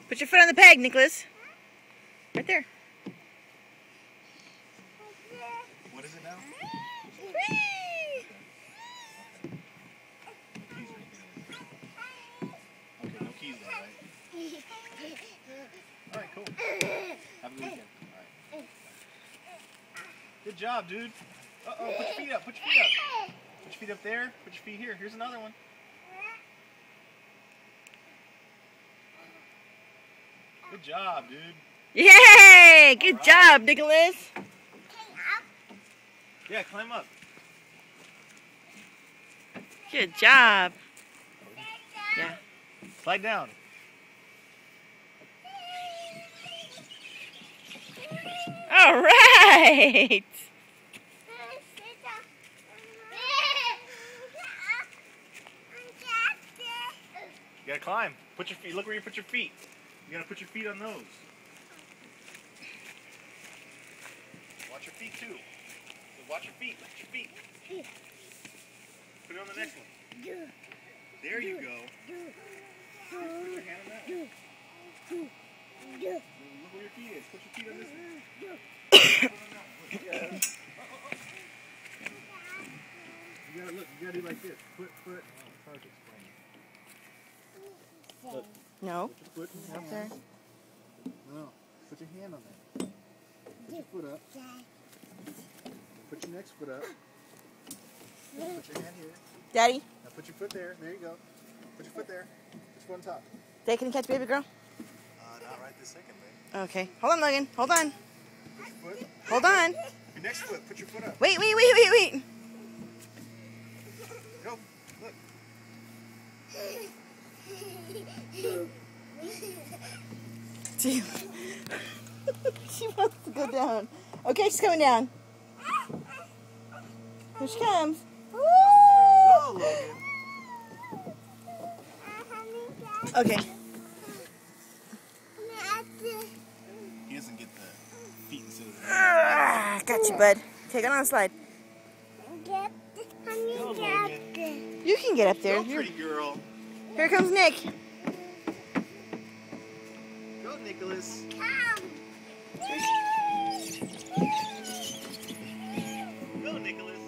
Put your foot on the peg, Nicholas. Right there. What is it now? Whee! Okay, no keys though, right? Alright, cool. Have a good weekend. Alright. Good job, dude. Uh-oh, put your feet up, put your feet up. Put your feet up there, put your feet here. Here's another one. Good job, dude. Yay! Good job, Nicholas. Yeah, climb up. Good job. Yeah. Slide down. All right. You gotta climb. Put your feet. Look where you put your feet. You gotta put your feet on those. Watch your feet too. Watch your feet. Look at your feet. Put it on the next one. There you go. Put your hand on that. Look where your feet is. Put your feet on this one. Put it on that one. Look, you gotta look. You gotta do like this. Put. Oh, it's hard to explain. Look. No. Put your foot Up there. No. Put your hand on that. Put your foot up. Put your next foot up. Put your hand here. Daddy, Now put your foot there. There you go. Put your foot there. Put your foot on top. Daddy, can you catch baby girl? Not right this second, babe. Okay. Hold on, Logan. Hold on. Put your foot. Hold on. Your next foot. Put your foot up. Wait. Go. Look. She wants to go down. Okay, she's coming down. Here she comes. Go, Logan. Okay. He doesn't get the feet instead of the Got you, bud. Take it on a slide. Go, Logan. You can get up there. Go, pretty girl. Here comes Nick. Go, Nicholas. Go, Nicholas.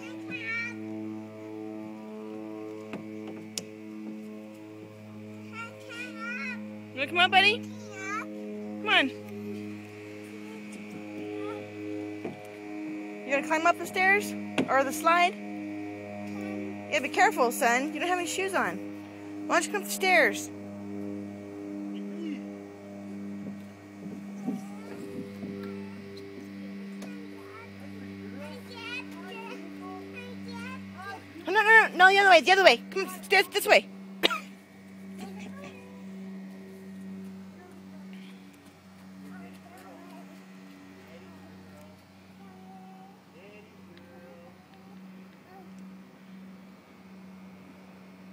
You wanna come on, buddy? Come on. You gonna climb up the stairs? Or the slide? Yeah, be careful, son. You don't have any shoes on. Why don't you come up the stairs? No, the other way, Come on, stairs this way.